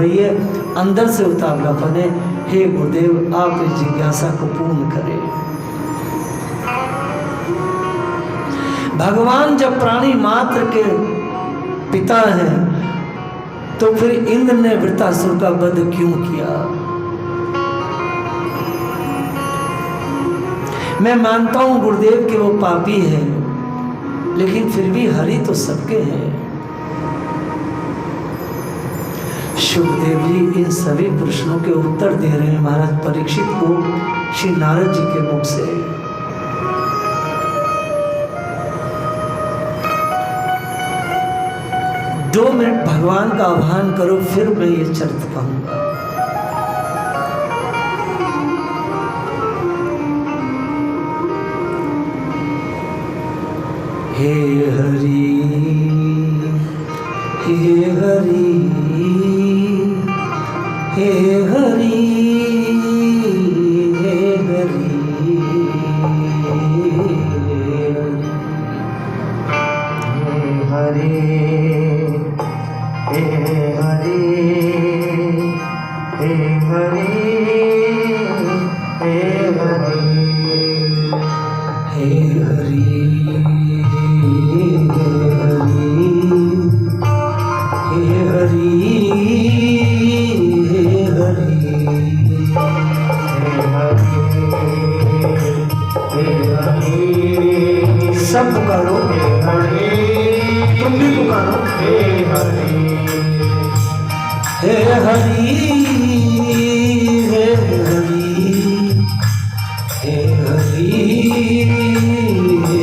रही है, अंदर से उतावलापन है। हे गुरुदेव, आप इस जिज्ञासा को पूर्ण करें। भगवान जब प्राणी मात्र के पिता हैं, तो फिर इंद्र ने वृत्रासुर का वध क्यों किया? मैं मानता हूं गुरुदेव कि वो पापी है, लेकिन फिर भी हरि तो सबके हैं। शुभदेव जी इन सभी प्रश्नों के उत्तर दे रहे हैं महाराज परीक्षित को श्री नारद जी के मुख से। 2 मिनट भगवान का आह्वान करो, फिर मैं ये चरित्र कहूंगा। हे हरि, हे हरि, हे हरि, हे हरि, हे हरि, हे हरि, हे हरि, हे हरि, हे हरि, सब पुकारो, तुम भी पुकारो, हे हरि, हे हरि, हे हरि, हे हरि, हे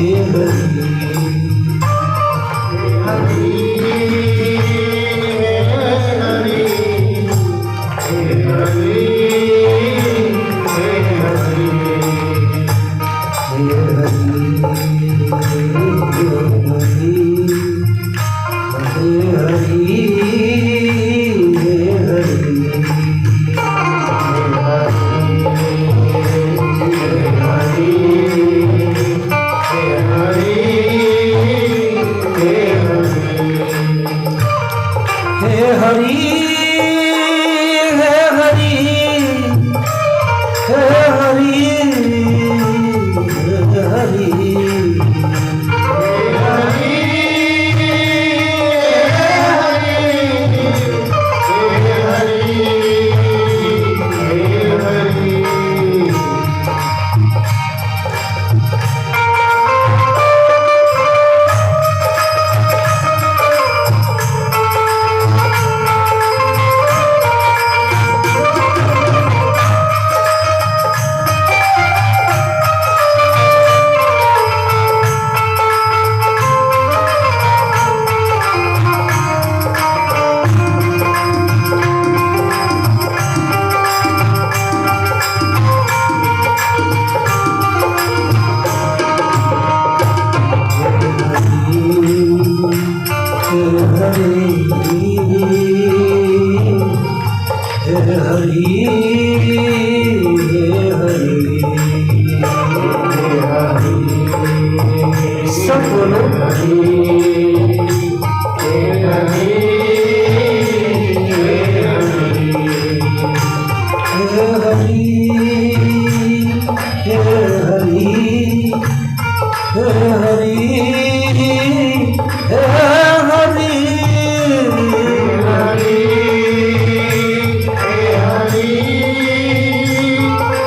हरि,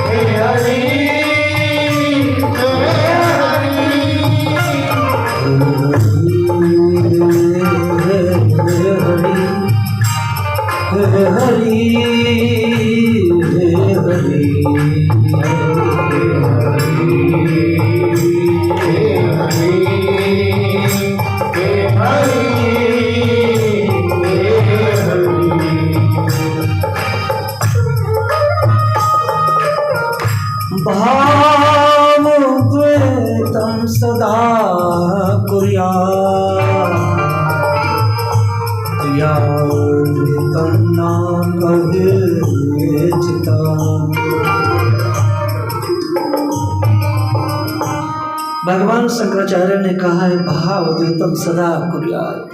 भगवान शंकराचार्य ने कहा है भाव द्वैतम सदा कुर्यात्,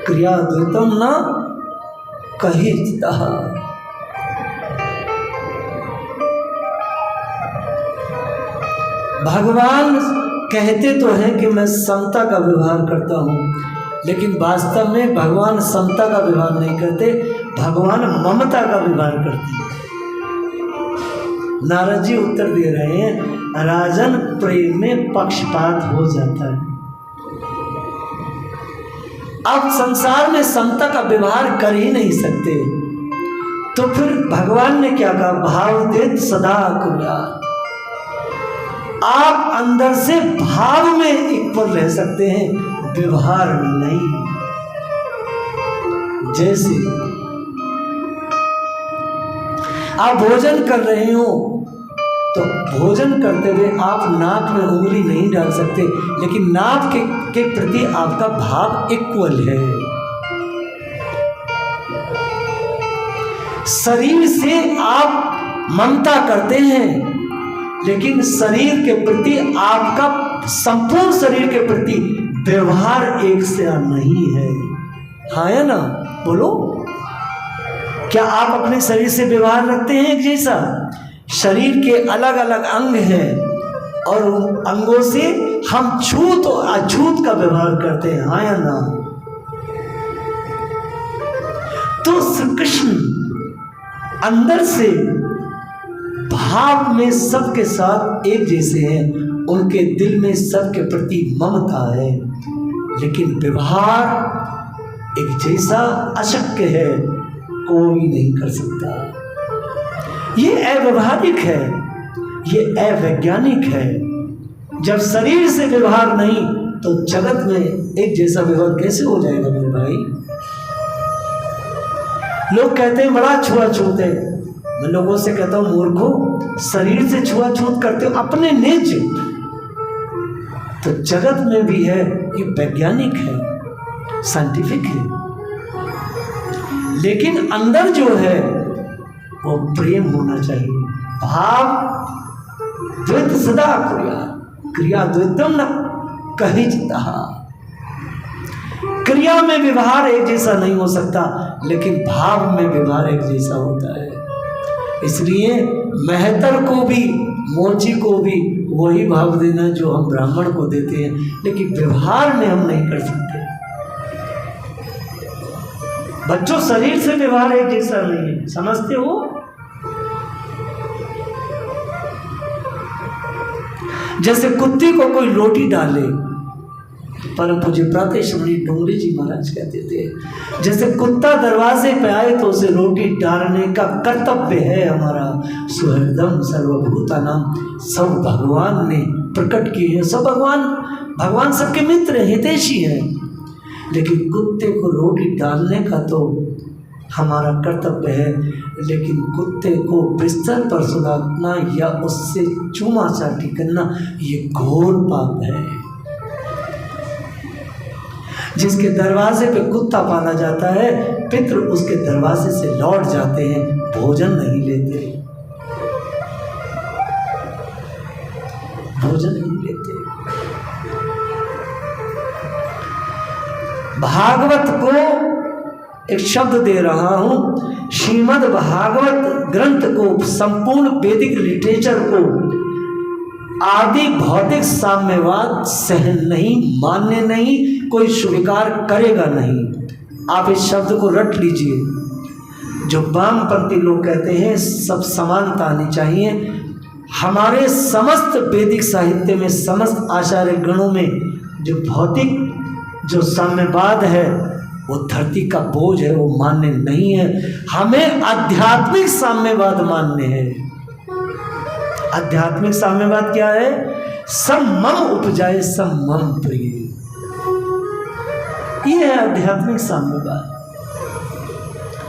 क्रिया द्वैतम न कहिता। भगवान कहते तो हैं कि मैं समता का व्यवहार करता हूँ, लेकिन वास्तव में भगवान समता का व्यवहार नहीं करते, भगवान ममता का व्यवहार करते हैं। नारद जी उत्तर दे रहे हैं, राजन प्रेम में पक्षपात हो जाता है। आप संसार में समता का व्यवहार कर ही नहीं सकते, तो फिर भगवान ने क्या कहा, भावदेत सदा कुर्यात्। आप अंदर से भाव में इक्वल रह सकते हैं, व्यवहार में नहीं। जैसे आप भोजन कर रहे हो तो भोजन करते हुए आप नाक में उंगली नहीं डाल सकते, लेकिन नाक के प्रति आपका भाव इक्वल है। शरीर से आप ममता करते हैं, लेकिन शरीर के प्रति आपका संपूर्ण शरीर के प्रति व्यवहार एक से नहीं है। हाँ या ना, बोलो, क्या आप अपने शरीर से व्यवहार रखते हैं एक जैसा? शरीर के अलग अलग अंग हैं और उन अंगों से हम छूत और अछूत का व्यवहार करते हैं। हाँ या ना? तो श्री कृष्ण अंदर से भाव में सबके साथ एक जैसे हैं, उनके दिल में सबके प्रति ममता है, लेकिन व्यवहार एक जैसा अशक्य है, कोई नहीं कर सकता। ये अव्यवहारिक है, ये अवैज्ञानिक है। जब शरीर से व्यवहार नहीं तो जगत में एक जैसा व्यवहार कैसे हो जाएगा मेरे भाई? लोग कहते हैं बड़ा छुआछूत है। मैं लोगों से कहता हूं, मूर्खों, शरीर से छुआछूत करते हो अपने निज, तो जगत में भी है, ये वैज्ञानिक है, साइंटिफिक है। लेकिन अंदर जो है वो प्रेम होना चाहिए। भाव द्वैत सदा क्रिया द्वैतम न कहिता। क्रिया में व्यवहार एक जैसा नहीं हो सकता, लेकिन भाव में व्यवहार एक जैसा होता है। इसलिए महतर को भी, मोची को भी वही भाव देना जो हम ब्राह्मण को देते हैं, लेकिन व्यवहार में हम नहीं कर सकते। बच्चों, शरीर से व्यवहार एक जैसा नहीं है, समझते हो? जैसे कुत्ते को कोई रोटी डाले, परम पूज्य प्रातः श्रमणी डोंगरी जी महाराज कहते थे, जैसे कुत्ता दरवाजे पे आए तो उसे रोटी डालने का कर्तव्य है हमारा। सुहृदम सर्वभूतानां, सब भगवान ने प्रकट किए हैं। सब भगवान सबके मित्र हैं, हितैषी हैं, लेकिन कुत्ते को रोटी डालने का तो हमारा कर्तव्य है, लेकिन कुत्ते को बिस्तर पर सुलाना या उससे चूमा चाटी करना ये घोर पाप है। जिसके दरवाजे पे कुत्ता पाला जाता है, पितृ उसके दरवाजे से लौट जाते हैं, भोजन नहीं लेते, भोजन नहीं लेते। भागवत को एक शब्द दे रहा हूं, श्रीमद् भागवत ग्रंथ को, संपूर्ण वैदिक लिटरेचर को आदि भौतिक साम्यवाद सहन नहीं, मान्य नहीं, कोई स्वीकार करेगा नहीं। आप इस शब्द को रट लीजिए। जो वामपंथी लोग कहते हैं सब समानता आनी चाहिए, हमारे समस्त वैदिक साहित्य में, समस्त आचार्य गणों में जो भौतिक जो साम्यवाद है वो धरती का बोझ है, वो मान्य नहीं है। हमें आध्यात्मिक साम्यवाद मान्य है। आध्यात्मिक साम्यवाद क्या है? सब मम उपजाए सब मम प्रिय, ये है आध्यात्मिक साम्यवाद।